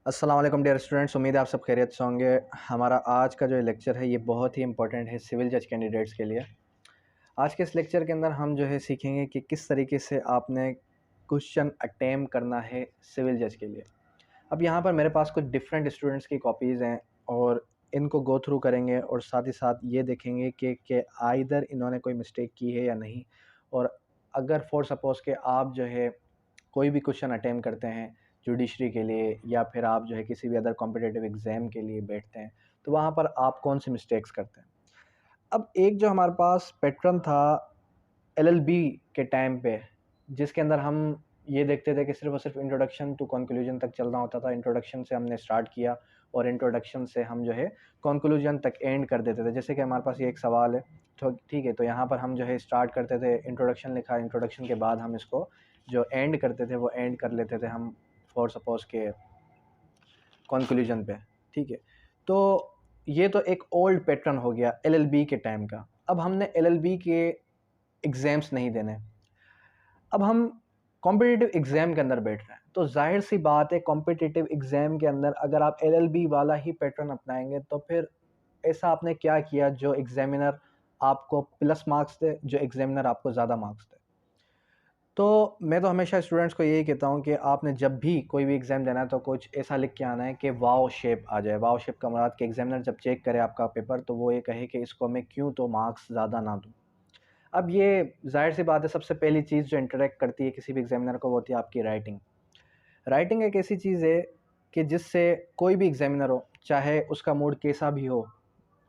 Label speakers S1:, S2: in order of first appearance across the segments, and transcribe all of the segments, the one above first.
S1: अस्सलाम वालेकुम dear students, उम्मीद है आप सब खैरियत से होंगे। हमारा आज का जो लेक्चर है ये बहुत ही इंपॉर्टेंट है सिविल जज कैंडिडेट्स के लिए। आज के इस लेक्चर के अंदर हम जो है सीखेंगे कि किस तरीके से आपने क्वेश्चन अटेम्प्ट करना है सिविल जज के लिए। अब यहाँ पर मेरे पास कुछ डिफरेंट स्टूडेंट्स की कॉपीज़ हैं और इनको गो थ्रू करेंगे और साथ ही साथ ये देखेंगे कि आइदर इन्होंने कोई मिस्टेक की है या नहीं। और अगर फॉर सपोज़ के आप जो है कोई भी क्वेश्चन अटेम्प्ट करते हैं जुडिशरी के लिए या फिर आप जो है किसी भी अदर कॉम्पिटिटिव एग्ज़ाम के लिए बैठते हैं, तो वहाँ पर आप कौन सी मिस्टेक्स करते हैं। अब एक जो हमारे पास पैटर्न था एलएलबी के टाइम पे, जिसके अंदर हम ये देखते थे कि सिर्फ़ और सिर्फ इंट्रोडक्शन टू कंक्लूजन तक चलना होता था। इंट्रोडक्शन से हमने स्टार्ट किया और इंट्रोडक्शन से हम जो है कंक्लूजन तक एंड कर देते थे। जैसे कि हमारे पास ये एक सवाल है, तो ठीक है, तो यहाँ पर हम जो है स्टार्ट करते थे, इंट्रोडक्शन लिखा, इंट्रोडक्शन के बाद हम इसको जो एंड करते थे वो एंड कर लेते थे हम फॉर सपोज़ के कंक्लूजन पे, ठीक है। तो ये तो एक ओल्ड पैटर्न हो गया एलएलबी के टाइम का। अब हमने एलएलबी के एग्ज़ाम्स नहीं देने, अब हम कॉम्पिटिटिव एग्ज़ाम के अंदर बैठ रहे हैं, तो ज़ाहिर सी बात है कॉम्पिटिटिव एग्ज़ाम के अंदर अगर आप एलएलबी वाला ही पैटर्न अपनाएंगे तो फिर ऐसा आपने क्या किया जो एग्ज़ामिनर आपको प्लस मार्क्स दे, जो एग्ज़ामिनर आपको ज़्यादा मार्क्स दे। तो मैं तो हमेशा स्टूडेंट्स को यही कहता हूँ कि आपने जब भी कोई भी एग्ज़ाम देना है तो कुछ ऐसा लिख के आना है कि वाओ शेप आ जाए। वाओ शेप का मुराद कि एग्ज़ामिनर जब चेक करे आपका पेपर तो वो ये कहे कि इसको मैं क्यों तो मार्क्स ज़्यादा ना दूँ। अब ये ज़ाहिर-सी बात है, सबसे पहली चीज़ जो इंटरैक्ट करती है किसी भी एग्ज़ामिनर को वो होती है आपकी राइटिंग। राइटिंग एक ऐसी चीज़ है कि जिससे कोई भी एग्ज़ामिनर हो, चाहे उसका मूड कैसा भी हो,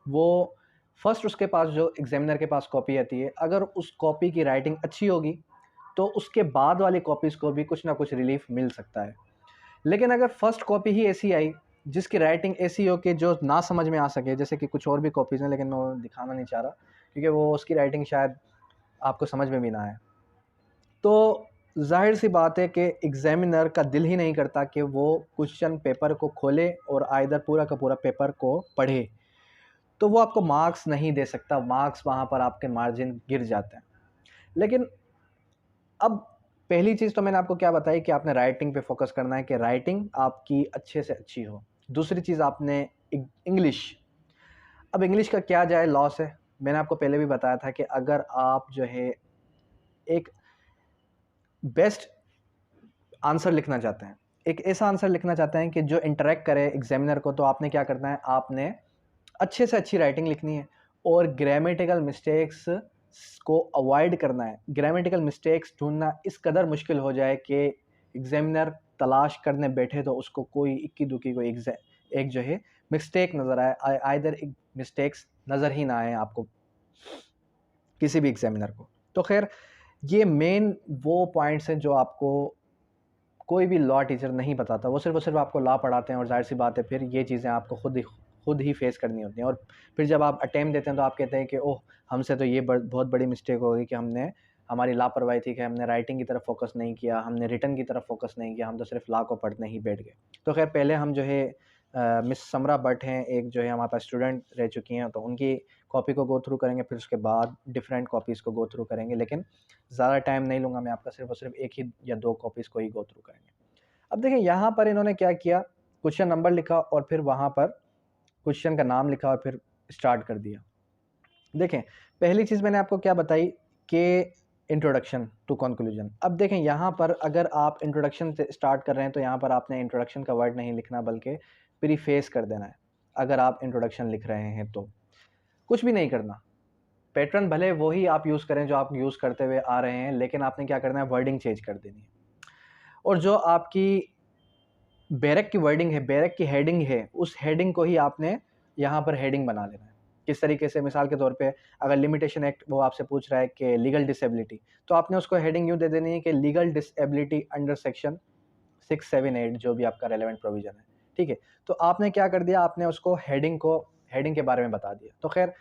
S1: वो फर्स्ट उसके पास जो एग्ज़ामिनर के पास कॉपी आती है, अगर उस कॉपी की राइटिंग अच्छी होगी, तो उसके बाद वाली कॉपीज़ को भी कुछ ना कुछ रिलीफ़ मिल सकता है। लेकिन अगर फर्स्ट कॉपी ही ऐसी आई, जिसकी राइटिंग ऐसी हो कि जो ना समझ में आ सके, जैसे कि कुछ और भी कॉपीज़ हैं लेकिन मैं वो दिखाना नहीं चाह रहा, क्योंकि वो उसकी राइटिंग शायद आपको समझ में भी ना आए। तो ज़ाहिर-सी बात है कि एग्ज़ामिनर का दिल ही नहीं करता कि वो क्वेश्चन पेपर को खोले और आइदर पूरा का पूरा पेपर को पढ़े। तो वो आपको मार्क्स नहीं दे सकता, मार्क्स वहाँ पर आपके मार्जिन गिर जाते हैं। लेकिन अब पहली चीज़ तो मैंने आपको क्या बताई कि आपने राइटिंग पे फ़ोकस करना है कि राइटिंग आपकी अच्छे से अच्छी हो। दूसरी चीज़ आपने इंग्लिश, अब इंग्लिश का क्या जाए लॉस है। मैंने आपको पहले भी बताया था कि अगर आप जो है एक बेस्ट आंसर लिखना चाहते हैं, एक ऐसा आंसर लिखना चाहते हैं कि जो इंटरैक्ट करे एग्ज़ामिनर को, तो आपने क्या करना है, आपने अच्छे से अच्छी राइटिंग लिखनी है और ग्रामेटिकल मिस्टेक्स को अवॉइड करना है। ग्रामेटिकल मिस्टेक्स ढूँढना इस कदर मुश्किल हो जाए कि एग्ज़ामिनर तलाश करने बैठे तो उसको कोई इक्की-दुक्की कोई एक जो है मिस्टेक नज़र आए, आइदर एक मिस्टेक्स नज़र ही ना आए आपको, किसी भी एग्ज़ामिनर को। तो ख़ैर ये मेन वो पॉइंट्स हैं जो आपको कोई भी लॉ टीचर नहीं बताता। वो सिर्फ़ और सिर्फ़ आपको लॉ पढ़ाते हैं और ज़ाहिर-सी बात है फिर ये चीज़ें आपको खुद ही फ़ेस करनी होती हैं। और फिर जब आप अटेम्प्ट देते हैं तो आप कहते हैं कि ओह! हमसे तो ये बहुत बड़ी मिस्टेक हो गई कि हमारी लापरवाही थी कि हमने राइटिंग की तरफ फ़ोकस नहीं किया, हमने रिटन की तरफ फ़ोकस नहीं किया, हम तो सिर्फ़ लॉ को पढ़ने ही बैठ गए। तो ख़ैर पहले हम जो है मिस समरा भट्ट हैं, एक जो है हमारे पास स्टूडेंट रह चुकी हैं, तो उनकी कॉपी को गो थ्रू करेंगे, फिर उसके बाद डिफरेंट कॉपीज़ को गो थ्रू करेंगे। लेकिन ज़्यादा टाइम नहीं लूँगा मैं आपका, सिर्फ़ और सिर्फ़ 1 ही या 2 कॉपीज़ को ही गो थ्रू करेंगे। अब देखिए यहाँ पर इन्होंने क्या किया, क्वेश्चन नंबर लिखा और फिर वहाँ पर क्वेश्चन का नाम लिखा और फिर स्टार्ट कर दिया। देखें, पहली चीज़ मैंने आपको क्या बताई कि इंट्रोडक्शन टू कंक्लूजन। अब देखें यहाँ पर अगर आप इंट्रोडक्शन से स्टार्ट कर रहे हैं तो यहाँ पर आपने इंट्रोडक्शन का वर्ड नहीं लिखना बल्कि प्रीफेस कर देना है। अगर आप इंट्रोडक्शन लिख रहे हैं तो कुछ भी नहीं करना। पैटर्न भले वही आप यूज़ करें जो आप यूज़ करते हुए आ रहे हैं, लेकिन आपने क्या करना है, वर्डिंग चेंज कर देनी है। और जो आपकी बैरक की वर्डिंग है, बैरक की हेडिंग है, उस हेडिंग को ही आपने यहाँ पर हेडिंग बना लेना है। किस तरीके से, मिसाल के तौर पे अगर लिमिटेशन एक्ट वो आपसे पूछ रहा है कि लीगल डिसेबिलिटी, तो आपने उसको हेडिंग यूँ दे देनी है कि लीगल डिसेबिलिटी अंडर सेक्शन 678 जो भी आपका रेलेवेंट प्रोविज़न है, ठीक है? तो आपने क्या कर दिया, आपने उसको हेडिंग के बारे में बता दिया। तो ख़ैर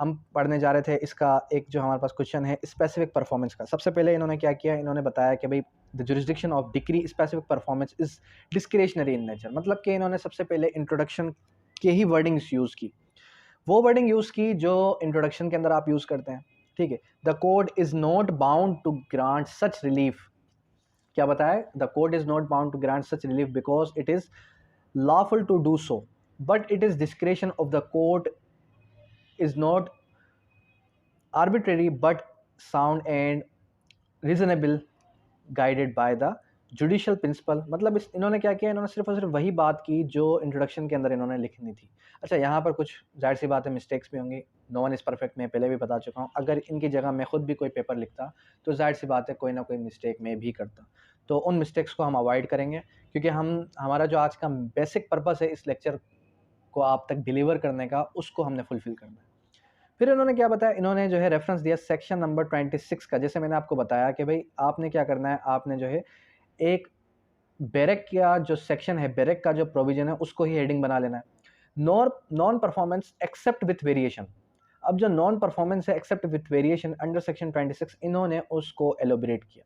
S1: हम पढ़ने जा रहे थे, इसका एक जो हमारे पास क्वेश्चन है स्पेसिफिक परफॉर्मेंस का। सबसे पहले इन्होंने क्या किया, इन्होंने बताया कि भाई the jurisdiction of decree specific performance is discretionary in nature. मतलब कि इन्होंने सबसे पहले इंट्रोडक्शन के ही वर्डिंग्स यूज़ की, वो वर्डिंग यूज़ की जो इंट्रोडक्शन के अंदर आप यूज़ करते हैं, ठीक है? The court is not bound to grant such relief. क्या बताया, the court is not bound to grant such relief because it is lawful to do so, but it is discretion of the court is not arbitrary but sound and reasonable guided by the judicial principle. मतलब इन्होंने क्या किया, इन्होंने सिर्फ और सिर्फ वही बात की जो इंट्रोडक्शन के अंदर इन्होंने लिखनी थी। अच्छा, यहाँ पर कुछ जाहिर सी बात है मिस्टेक्स भी होंगी, नो वन इज़ परफेक्ट, मैं पहले भी बता चुका हूँ। अगर इनकी जगह मैं खुद भी कोई पेपर लिखता तो जाहिर सी बात है कोई ना कोई मिस्टेक मैं भी करता, तो उन मिस्टेक्स को हम अवॉइड करेंगे, क्योंकि हमारा जो आज का बेसिक पर्पस है इस लेक्चर को आप तक डिलीवर करने का, उसको हमने फुलफिल करना है। फिर इन्होंने क्या बताया, इन्होंने जो है रेफरेंस दिया सेक्शन नंबर 26 का। जैसे मैंने आपको बताया कि भाई आपने क्या करना है, आपने जो है एक बैरक का जो सेक्शन है, बैरक का जो प्रोविजन है उसको ही हेडिंग बना लेना है। Non performance except with variation. अब जो नॉन परफॉर्मेंस है except with variation under section 26 इन्होंने उसको एलोबरेट किया।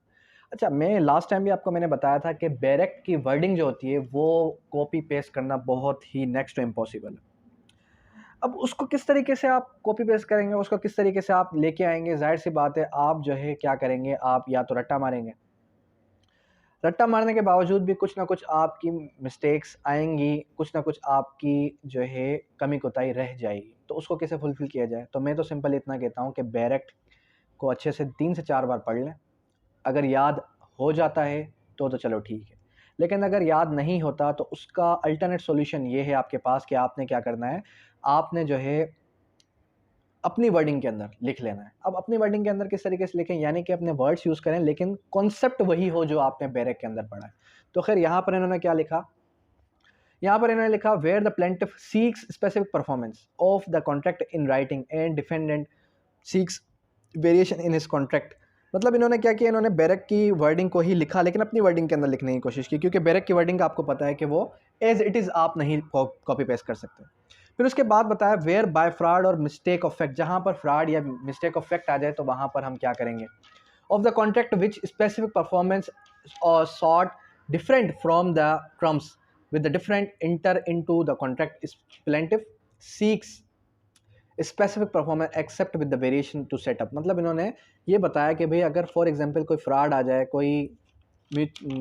S1: अच्छा, मैं लास्ट टाइम भी आपको मैंने बताया था कि बैरक की वर्डिंग जो होती है वो कॉपी पेस्ट करना बहुत ही नेक्स्ट टू इम्पॉसिबल है। अब उसको किस तरीके से आप कॉपी पेस्ट करेंगे, उसको किस तरीके से आप लेके आएंगे, जाहिर सी बात है आप जो है क्या करेंगे, आप या तो रट्टा मारेंगे, रट्टा मारने के बावजूद भी कुछ ना कुछ आपकी मिस्टेक्स आएंगी, कुछ ना कुछ आपकी जो है कमी कोताही रह जाएगी, तो उसको कैसे फुलफिल किया जाए। तो मैं तो सिंपल इतना कहता हूँ कि बैरक को अच्छे से 3 से 4 बार पढ़ लें। अगर याद हो जाता है तो चलो ठीक है, लेकिन अगर याद नहीं होता तो उसका अल्टरनेट सॉल्यूशन ये है आपके पास कि आपने क्या करना है, आपने जो है अपनी वर्डिंग के अंदर लिख लेना है। अब अपनी वर्डिंग के अंदर किस तरीके से लिखें, यानी कि अपने वर्ड्स यूज़ करें लेकिन कॉन्सेप्ट वही हो जो आपने बैरक के अंदर पढ़ा है। तो खैर यहाँ पर इन्होंने क्या लिखा, यहाँ पर इन्होंने लिखा where the plaintiff seeks specific performance of the contract in writing and defendant seeks variation in his contract. मतलब इन्होंने क्या किया, इन्होंने बैरक की वर्डिंग को ही लिखा लेकिन अपनी वर्डिंग के अंदर लिखने की कोशिश की, क्योंकि बैरक की वर्डिंग आपको पता है कि वो एज इट इज़ आप नहीं कॉपी पेस्ट कर सकते। फिर उसके बाद बताया वेयर बाय फ्रॉड और मिस्टेक ऑफ फैक्ट, जहाँ पर फ्रॉड या मिस्टेक ऑफ फैक्ट आ जाए तो वहाँ पर हम क्या करेंगे, of the contract which specific performance और सॉर्ट डिफरेंट फ्रॉम द क्रम्स with the different enter into the contract is plaintiff seeks specific performance except with the variation to set up। मतलब इन्होंने ये बताया कि भाई अगर फॉर एग्जांपल कोई फ्रॉड आ जाए, कोई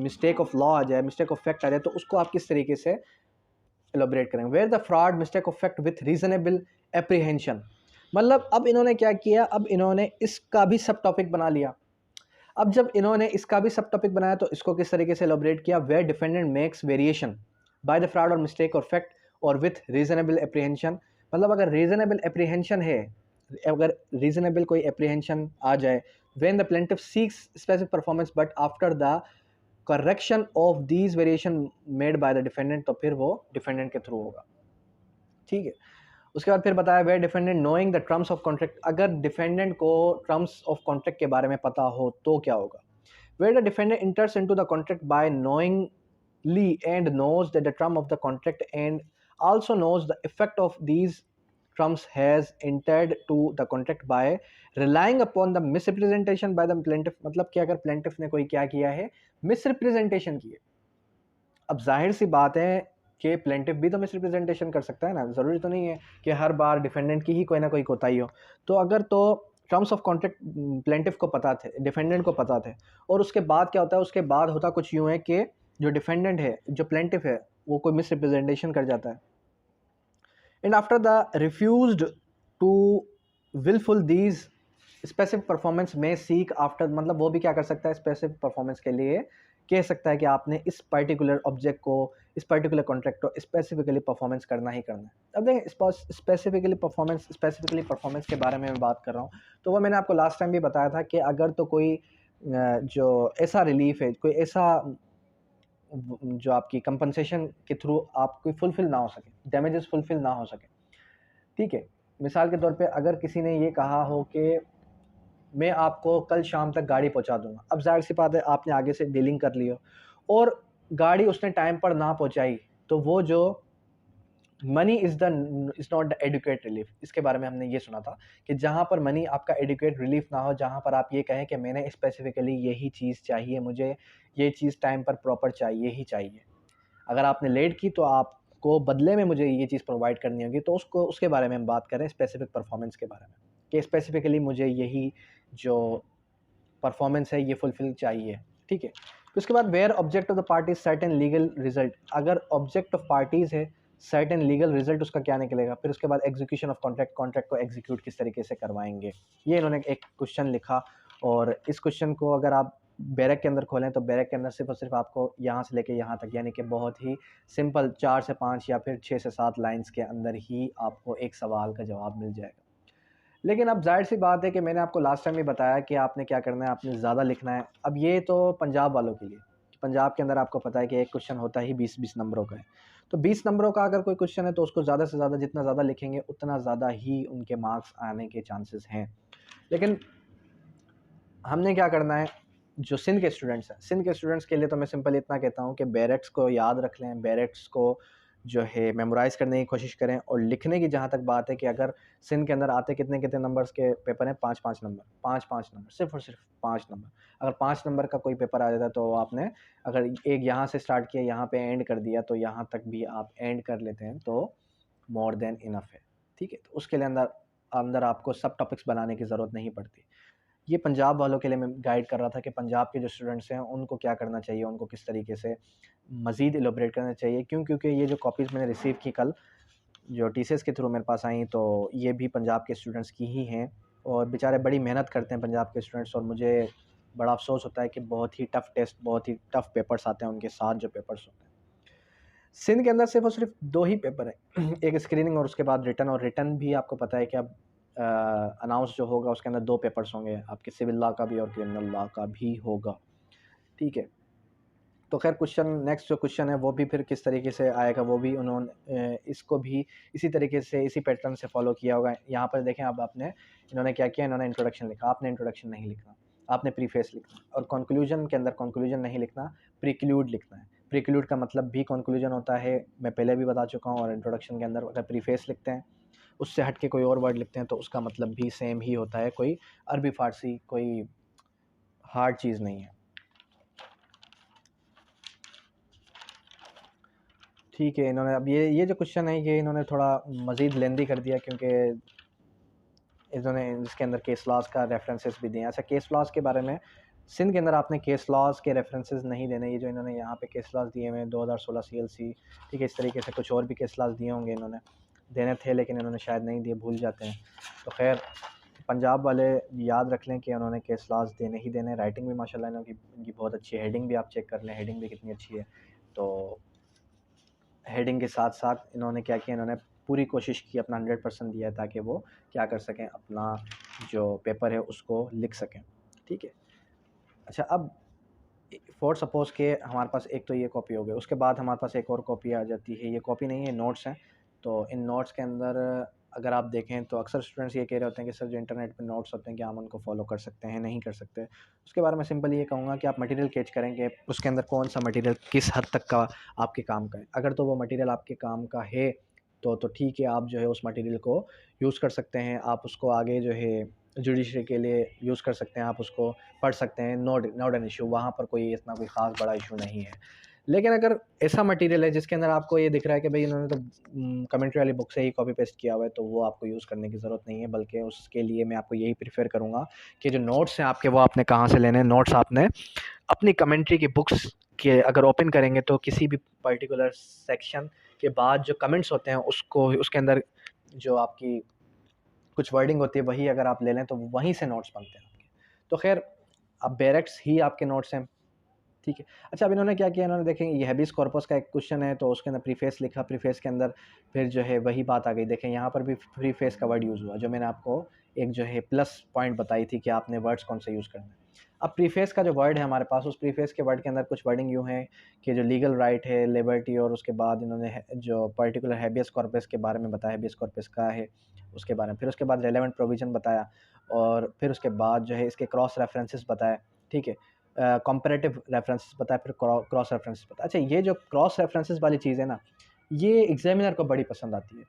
S1: मिस्टेक ऑफ लॉ आ जाए, मिस्टेक ऑफ फैक्ट आ जाए, तो उसको आप किस तरीके से एलोबरेट करेंगे। Where the fraud mistake of fact with reasonable apprehension. मतलब अब इन्होंने क्या किया, अब इन्होंने इसका भी सब टॉपिक बना लिया। अब जब इन्होंने इसका भी सब टॉपिक बनाया तो इसको किस तरीके से एलोबरेट किया, where defendant makes variation by the fraud और मिस्टेक और फैक्ट और विथ रीजनेबल एप्रीहेंशन। मतलब अगर रीजनेबल एप्रीहेंशन है, अगर रीजनेबल कोई एप्रीहेंशन आ जाए, when the plaintiff seeks specific performance but after the correction of these variation made by the defendant, तो फिर वो डिफेंडेंट के थ्रू होगा। ठीक है, उसके बाद फिर बताया where defendant knowing the terms of contract. अगर डिफेंडेंट को टर्म्स ऑफ कॉन्ट्रैक्ट के बारे में पता हो तो क्या होगा। Where the defendant enters into the contract by knowingly and knows that the term of the contract and also knows the effect of these terms has entered to the contract by relying upon the misrepresentation by the plaintiff। मतलब कि अगर plaintiff ने कोई क्या किया है, misrepresentation की है। अब जाहिर सी बात है कि प्लेंटिफ भी तो मिसरिप्रेजेंटेशन कर सकता है ना, ज़रूरी तो नहीं है कि हर बार डिफेंडेंट की ही कोई ना कोई कोताही हो। तो अगर तो टर्म्स ऑफ कॉन्ट्रैक्ट प्लेंटिफ को पता थे, डिफेंडेंट को पता थे, और उसके बाद क्या होता है, उसके बाद होता कुछ यूँ है कि जो डिफेंडेंट है, जो प्लेंटिफ है, वो कोई मिसरिप्रेजेंटेशन कर जाता है, and after the refused to wilful these specific performance में सीक आफ्टर। मतलब वो भी क्या कर सकता है, स्पेसिफिक परफॉर्मेंस के लिए कह सकता है कि आपने इस पर्टिकुलर ऑब्जेक्ट को, इस पर्टिकुलर कॉन्ट्रैक्ट को स्पेसिफिकली परफॉर्मेंस करना ही करना है। अब देखें स्पेसिफिकली परफॉर्मेंस के बारे में मैं बात कर रहा हूँ, तो वो मैंने आपको लास्ट टाइम भी बताया था कि अगर तो कोई जो ऐसा रिलीफ है, कोई ऐसा जो आपकी कंपनसेशन के थ्रू आपको फुलफिल ना हो सके, डैमेजेस फुलफिल ना हो सके। ठीक है, मिसाल के तौर पे अगर किसी ने ये कहा हो कि मैं आपको कल शाम तक गाड़ी पहुंचा दूंगा। अब जाहिर सी बात है आपने आगे से डीलिंग कर ली हो और गाड़ी उसने टाइम पर ना पहुंचाई, तो वो जो money is not the educate relief. इसके बारे में हमने ये सुना था कि जहाँ पर मनी आपका एडुकेट रिलीफ ना हो, जहाँ पर आप ये कहें कि मैंने स्पेसिफिकली यही चीज़ चाहिए, मुझे ये चीज़ टाइम पर प्रॉपर चाहिए ही चाहिए, अगर आपने लेट की तो आपको बदले में मुझे ये चीज़ प्रोवाइड करनी होगी, तो उसके बारे में हम बात करें, स्पेसिफिक परफॉर्मेंस के बारे में, कि स्पेसिफिकली मुझे यही जो परफॉर्मेंस है ये फुलफिल चाहिए। ठीक है, फिर उसके बाद where object of the party certain legal result, अगर ऑब्जेक्ट ऑफ पार्टीज है सर्टेन लीगल रिजल्ट उसका क्या निकलेगा। फिर उसके बाद एग्जीक्यूशन ऑफ कॉन्ट्रैक्ट, कॉन्ट्रैक्ट को एग्जीक्यूट किस तरीके से करवाएंगे, ये इन्होंने एक क्वेश्चन लिखा। और इस क्वेश्चन को अगर आप बैरक के अंदर खोलें तो बैरक के अंदर सिर्फ और सिर्फ आपको यहाँ से लेके यहाँ तक, यानी कि बहुत ही सिंपल 4 से 5 या फिर 6 से 7 लाइंस के अंदर ही आपको एक सवाल का जवाब मिल जाएगा। लेकिन अब जाहिर सी बात है कि मैंने आपको लास्ट टाइम भी बताया कि आपने क्या करना है, आपने ज़्यादा लिखना है। अब ये तो पंजाब वालों के लिए, पंजाब के अंदर आपको पता है कि एक क्वेश्चन होता ही 20-20 नंबरों का है। तो 20 नंबरों का अगर कोई क्वेश्चन है तो उसको ज़्यादा से ज़्यादा जितना ज़्यादा लिखेंगे उतना ज़्यादा ही उनके मार्क्स आने के चांसेस हैं। लेकिन हमने क्या करना है, जो सिंध के स्टूडेंट्स हैं, सिंध के स्टूडेंट्स के लिए तो मैं सिंपल इतना कहता हूँ कि बैरेक्स को याद रख लें, बैरेक्स को जो है मेमोराइज़ करने की कोशिश करें। और लिखने की जहाँ तक बात है कि अगर सिंध के अंदर आते कितने कितने नंबर्स के पेपर हैं, 5-5 नंबर, 5-5 नंबर, सिर्फ और सिर्फ 5 नंबर। अगर 5 नंबर का कोई पेपर आ जाता है तो आपने अगर एक यहाँ से स्टार्ट किया, यहाँ पे एंड कर दिया, तो यहाँ तक भी आप एंड कर लेते हैं तो मोर देन इनफ है। ठीक है, तो उसके लिए अंदर अंदर आपको सब टॉपिक्स बनाने की ज़रूरत नहीं पड़ती। ये पंजाब वालों के लिए मैं गाइड कर रहा था कि पंजाब के जो स्टूडेंट्स हैं उनको क्या करना चाहिए, उनको किस तरीके से मज़ीद एलोबरेट करना चाहिए। क्योंकि ये जो कॉपीज़ मैंने रिसीव की कल, जो टीसीएस के थ्रू मेरे पास आई, तो ये भी पंजाब के स्टूडेंट्स की ही हैं। और बेचारे बड़ी मेहनत करते हैं पंजाब के स्टूडेंट्स, और मुझे बड़ा अफसोस होता है कि बहुत ही टफ़ टेस्ट, बहुत ही टफ़ पेपर्स आते हैं उनके साथ जो पेपर्स होते हैं। सिंध के अंदर सिर्फ और सिर्फ 2 ही पेपर हैं, एक स्क्रीनिंग और उसके बाद रिटन। और रिटन भी आपको पता है कि अब अनाउंस जो होगा उसके अंदर 2 पेपर्स होंगे, आपके सिविल लॉ का भी और क्रिमिनल लॉ का भी होगा। ठीक है, तो खैर क्वेश्चन, नेक्स्ट जो क्वेश्चन है वो भी फिर किस तरीके से आएगा, वो भी उन्होंने इसको भी इसी तरीके से, इसी पैटर्न से फॉलो किया होगा। यहाँ पर देखें, अब आपने, इन्होंने क्या किया, इन्होंने इंट्रोडक्शन लिखा, आपने इंट्रोडक्शन नहीं लिखना, आपने प्रीफेस लिखना। और कंक्लूजन के अंदर कंक्लूजन नहीं लिखना, प्रीक्लूड लिखना है। प्रीक्लूड का मतलब भी कंक्लूजन होता है, मैं पहले भी बता चुका हूँ। और इंट्रोडक्शन के अंदर अगर प्रीफेस लिखते हैं, उससे हट के कोई और वर्ड लिखते हैं, तो उसका मतलब भी सेम ही होता है, कोई अरबी फ़ारसी कोई हार्ड चीज़ नहीं है। ठीक है, इन्होंने अब ये जो क्वेश्चन है ये इन्होंने थोड़ा मज़ीद लेंदी कर दिया, क्योंकि इन्होंने इसके अंदर केस लॉज का रेफरेंसेस भी दिए। अच्छा, केस लॉज के बारे में, सिंध के अंदर आपने केस लॉज के रेफरेंसेस नहीं देने। ये जो इन्होंने यहाँ पे केस लॉज दिए हुए हैं 2016 सीएलसी, ठीक है, इस तरीके से कुछ और भी केस लॉज दिए होंगे, इन्होंने देने थे लेकिन इन्होंने शायद नहीं दिए, भूल जाते हैं। तो खैर, पंजाब वाले याद रख लें कि उन्होंने केस लॉज देने ही देने। राइटिंग भी माशाल्लाह इनकी बहुत अच्छी है, हेडिंग भी आप चेक कर लें, हेडिंग भी कितनी अच्छी है। तो हेडिंग के साथ साथ इन्होंने क्या किया, इन्होंने पूरी कोशिश की, अपना 100% दिया है ताकि वो क्या कर सकें, अपना जो पेपर है उसको लिख सकें। ठीक है, अच्छा, अब फॉर सपोज़ के हमारे पास एक तो ये कॉपी हो गई, उसके बाद हमारे पास एक और कॉपी आ जाती है। ये कॉपी नहीं है, नोट्स हैं। तो इन नोट्स के अंदर अगर आप देखें तो अक्सर स्टूडेंट्स ये कह रहे होते हैं कि सर जो इंटरनेट पे नोट्स होते हैं क्या हम उनको फॉलो कर सकते हैं, नहीं कर सकते। उसके बारे में सिंपल ये कहूँगा कि आप मटेरियल कैच करेंगे, उसके अंदर कौन सा मटेरियल किस हद तक का आपके काम का है। अगर तो वो मटेरियल आपके काम का है तो ठीक है, आप जो है उस मटेरियल को यूज़ कर सकते हैं, आप उसको आगे जो है जुडिशरी के लिए यूज़ कर सकते हैं, आप उसको पढ़ सकते हैं, नॉट एन इशू, वहाँ पर कोई इतना कोई ख़ास बड़ा इशू नहीं है। लेकिन अगर ऐसा मटेरियल है जिसके अंदर आपको ये दिख रहा है कि भाई इन्होंने तो कमेंट्री वाली बुक से ही कॉपी पेस्ट किया हुआ है, तो वो आपको यूज़ करने की ज़रूरत नहीं है। बल्कि उसके लिए मैं आपको यही प्रेफर करूँगा कि जो नोट्स हैं आपके, वो आपने कहाँ से लेने हैं। नोट्स आपने अपनी कमेंट्री की बुक्स के अगर ओपन करेंगे तो किसी भी पर्टिकुलर सेक्शन के बाद जो कमेंट्स होते हैं उसको, उसके अंदर जो आपकी कुछ वर्डिंग होती है वही अगर आप ले लें तो वहीं से नोट्स बनते हैं आपके। तो खैर, अब बैरेक्स ही आपके नोट्स हैं। ठीक है, अच्छा, अब इन्होंने क्या किया, इन्होंने देखें ये हैबिस कॉर्पस का एक क्वेश्चन है, तो उसके अंदर प्रीफेस लिखा, प्रीफेस के अंदर फिर जो है वही बात आ गई। देखें यहाँ पर भी प्रीफेस का वर्ड यूज़ हुआ, जो मैंने आपको एक जो है प्लस पॉइंट बताई थी कि आपने वर्ड्स कौन से यूज़ करने हैं। अब प्रीफेस का जो वर्ड है हमारे पास, उस प्रीफेस के वर्ड के अंदर कुछ वर्डिंग यूँ है कि जो लीगल राइट है, लिबर्टी, और उसके बाद इन्होंने जो पर्टिकुलर हैबियस कॉर्पस के बारे में बताया, हैबियस कॉर्पस का है उसके बारे में, फिर उसके बाद रेलेवेंट प्रोविज़न बताया, और फिर उसके बाद जो है इसके क्रॉस रेफरेंसेस बताया। ठीक है, कंपैरेटिव रेफरेंसेस बताया, फिर क्रॉस रेफरेंसेस बताया। अच्छा, ये जो क्रॉस रेफरेंसेस वाली चीज़ है ना, ये एग्जामिनर को बड़ी पसंद आती है।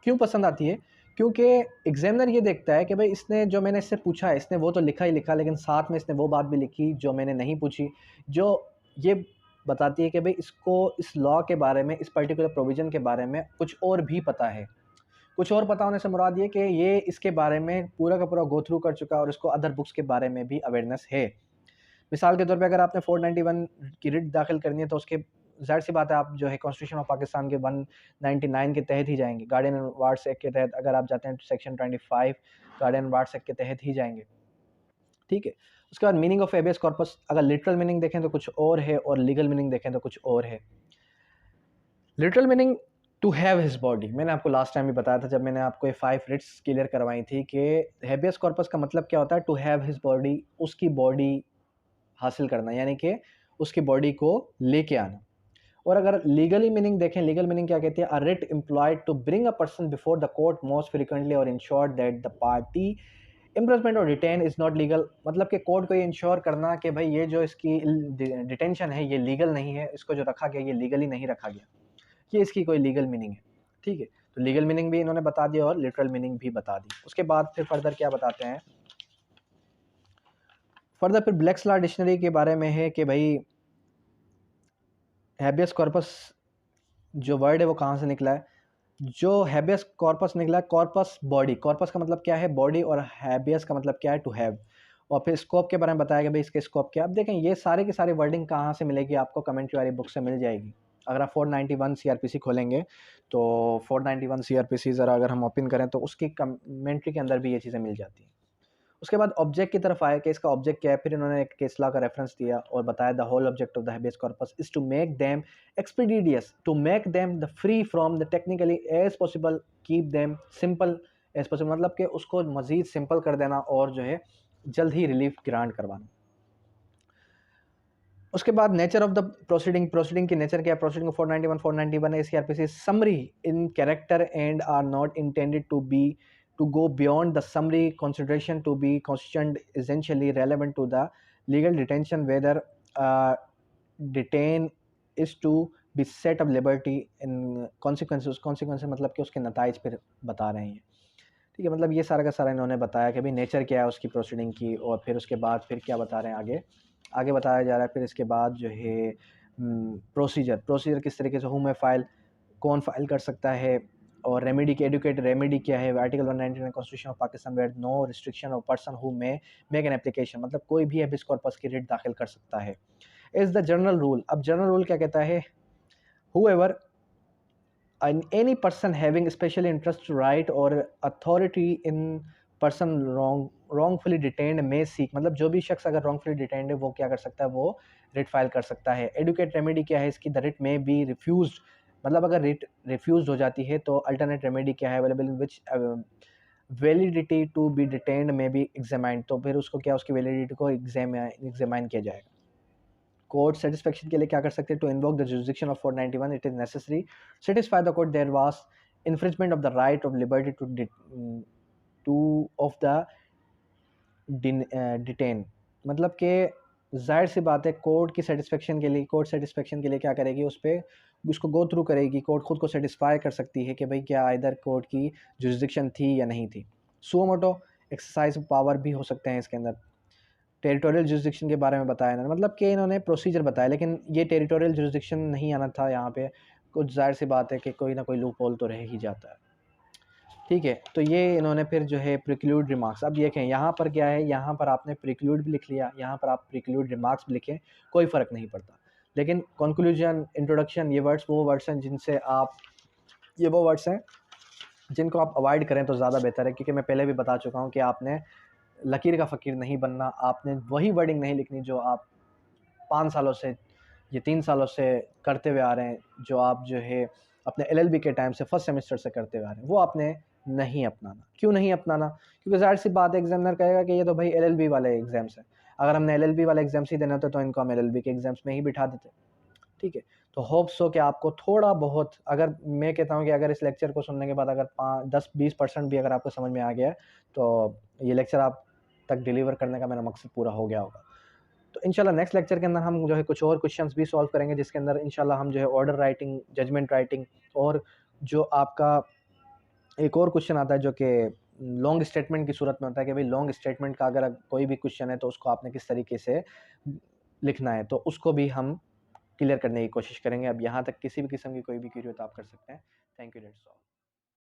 S1: क्यों पसंद आती है? क्योंकि एग्जामिनर ये देखता है कि भाई इसने जो मैंने इससे पूछा है, इसने वो तो लिखा ही लिखा, लेकिन साथ में इसने वो बात भी लिखी जो मैंने नहीं पूछी, जो ये बताती है कि भाई इसको इस लॉ के बारे में, इस पर्टिकुलर प्रोविज़न के बारे में कुछ और भी पता है। कुछ और पता होने से मुराद ये कि ये इसके बारे में पूरा का पूरा गो थ्रू कर चुका है और इसको अदर बुक्स के बारे में भी अवेयरनेस है। मिसाल के तौर पे अगर आपने 491 की रिट दाखिल करनी है तो उसके ज़ाहिर सी बात है आप जो है कॉन्स्टिट्यूशन ऑफ पाकिस्तान के 199 के तहत ही जाएंगे। गार्डियन एंड वार्ड्स एक्ट के तहत अगर आप जाते हैं तो section 25 guardian and wards act के तहत ही जाएंगे। ठीक है, उसके बाद मीनिंग ऑफ हेबियस कॉर्पस, अगर लिटरल मीनिंग देखें तो कुछ और है और लीगल मीनिंग देखें तो कुछ और है। Literal meaning to have his body, मैंने आपको लास्ट टाइम भी बताया था जब मैंने आपको ये 5 रिट्स क्लियर करवाई थी कि हेबियस कॉर्पस का मतलब क्या होता है, टू हैव हिज बॉडी, उसकी बॉडी हासिल करना, यानी कि उसकी बॉडी को लेके आना। और अगर लीगली मीनिंग देखें, लीगल मीनिंग क्या कहती है, a writ employed to bring a person before the court most frequently और ensure that the party imprisonment और डिटेन इज नॉट लीगल, मतलब कि कोर्ट को ये इंश्योर करना कि भाई ये जो इसकी डिटेंशन है ये लीगल नहीं है, इसको जो रखा गया ये लीगली नहीं रखा गया, ये इसकी कोई लीगल मीनिंग है। ठीक है, तो लीगल मीनिंग भी इन्होंने बता दिया और लिटरल मीनिंग भी बता दी। उसके बाद फिर फर्दर क्या बताते हैं, फर्दर फिर ब्लैक्स लॉ डिक्शनरी के बारे में है कि भाई हैबियस कॉर्पस जो वर्ड है वो कहाँ से निकला है। जो हैबियस कॉर्पस निकला है, कॉर्पस बॉडी, कॉर्पस का मतलब क्या है बॉडी, और हैबियस का मतलब क्या है टू हैव। और फिर स्कोप के बारे में बताया कि भाई इसके स्कोप क्या। अब देखें ये सारे की सारी वर्डिंग कहाँ से मिलेगी, आपको कमेंट्री वाली बुक से मिल जाएगी। अगर आप 491 सीआरपीसी खोलेंगे तो 491 सीआरपीसी ज़रा अगर हम ओपन करें तो उसकी कमेंट्री के अंदर भी ये चीज़ें मिल जाती हैं। उसके बाद ऑब्जेक्ट की तरफ आए कि इसका ऑब्जेक्ट क्या है, फिर इन्होंने एक केस लॉ का रेफरेंस दिया और बताया the whole object of the habeas corpus is to make them expeditious, to make them the free from the technically as possible, keep them simple as possible, मतलब कि उसको मज़ीद सिंपल कर देना और जो है जल्द ही रिलीफ ग्रांट करवाना। उसके बाद nature of the proceeding, proceeding की नेचर क्या है, प्रोसीडिंग 491 है CrPC summary in character and are not intended to go beyond the summary consideration to be constituent essentially relevant to the legal detention, whether uh, detain is to be set of liberty in consequences मतलब कि उसके नताइज फिर बता रहे हैं। ठीक है, मतलब ये सारा का सारा इन्होंने बताया कि भाई नेचर क्या है उसकी प्रोसीडिंग की, और फिर उसके बाद फिर क्या बता रहे हैं आगे, आगे बताया जा रहा है फिर इसके बाद जो है प्रोसीजर किस तरीके से, हु में फाइल, कौन फाइल कर सकता है, और रेमेडी की एडुकेट रेमेडी क्या है, article 199 constitution of Pakistan where no restriction of person who may make an application, मतलब कोई भी हैबियस कॉर्पस की रिट दाखिल कर सकता है। इज द जनरल रूल, अब जनरल रूल क्या कहता है, whoever any person having special interest, right or authority in person wrongfully detained may seek, मतलब जो भी शख्स अगर wrongfully detained है वो क्या कर सकता है, वो रिट फाइल कर सकता है। एडुकेट रेमेडी क्या है इसकी, द रिट में बी रिफ्यूज्ड, मतलब अगर रिट रिफ्यूज हो जाती है तो अल्टरनेट रेमेडी क्या है, available in which validity to be detained may be examined, तो फिर उसको क्या उसकी वैलिडिटी को एग्जामाइन किया जाएगा। कोर्ट सेटिस्फेक्शन के लिए क्या कर सकते हैं, to invoke the jurisdiction of 491 it is necessary satisfy the court there was infringement of the right of liberty to of the detain, मतलब कि जाहिर सी बात है कोर्ट की सेटिस्फेक्शन के लिए, कोर्ट सेटिस्फेक्शन के लिए क्या करेगी, उस पर उसको गो थ्रू करेगी, कोर्ट खुद को सेटिस्फाई कर सकती है कि भाई क्या इधर कोर्ट की जुरिसडिक्शन थी या नहीं थी। सुओ मोटो एक्सरसाइज पावर भी हो सकते हैं इसके अंदर। टेरिटोरियल जुरिसडिक्शन के बारे में बताया इन्होंने, मतलब कि इन्होंने प्रोसीजर बताया, लेकिन ये टेरिटोरियल जुरिसडिक्शन नहीं आना था यहाँ पे, कुछ जाहिर सी बात है कि कोई ना कोई लूप होल तो रह ही जाता है। ठीक है, तो ये इन्होंने फिर जो है प्रिक्लूड रिमार्क्स, अब देखें यहाँ पर क्या है, यहाँ पर आपने प्रिक्लूड भी लिख लिया, यहाँ पर आप प्रिक्लूड रिमार्क्स भी लिखें, कोई फ़र्क नहीं पड़ता, लेकिन कंक्लूजन, इंट्रोडक्शन, ये वर्ड्स वो वर्ड्स हैं जिनसे आप, ये वो वर्ड्स हैं जिनको आप अवॉइड करें तो ज़्यादा बेहतर है, क्योंकि मैं पहले भी बता चुका हूँ कि आपने लकीर का फ़कीर नहीं बनना, आपने वही वर्डिंग नहीं लिखनी जो आप 5 सालों से ये 3 सालों से करते हुए आ रहे हैं, जो आप जो है अपने एलएलबी के टाइम से फर्स्ट सेमेस्टर से करते हुए आ रहे हैं, वो आपने नहीं अपनाना। क्यों नहीं अपनाना, क्योंकि ज़ाहिर सी बात है एग्जामिनर कहेगा कि ये तो भाई एलएलबी वाले एग्जाम्स हैं, अगर हमने एलएलबी वाले एग्जाम्स ही देने होते तो इनको हम एलएलबी के एग्जाम्स में ही बिठा देते। ठीक है, तो होप्स हो कि आपको थोड़ा बहुत, अगर मैं कहता हूँ कि अगर इस लेक्चर को सुनने के बाद अगर 10-20% भी अगर आपको समझ में आ गया तो ये लेक्चर आप तक डिलीवर करने का मेरा मकसद पूरा हो गया होगा। तो इंशाल्लाह नेक्स्ट लेक्चर के अंदर हम जो है कुछ और क्वेश्चंस भी सॉल्व करेंगे, जिसके अंदर इंशाल्लाह हम जो है ऑर्डर राइटिंग, जजमेंट राइटिंग, और जो आपका एक और क्वेश्चन आता है जो कि लॉन्ग स्टेटमेंट की सूरत में होता है कि भाई लॉन्ग स्टेटमेंट का अगर कोई भी क्वेश्चन है तो उसको आपने किस तरीके से लिखना है, तो उसको भी हम क्लियर करने की कोशिश करेंगे। अब यहाँ तक किसी भी किस्म की कोई भी क्वेरी हो तो आप कर सकते हैं। Thank you, that's all.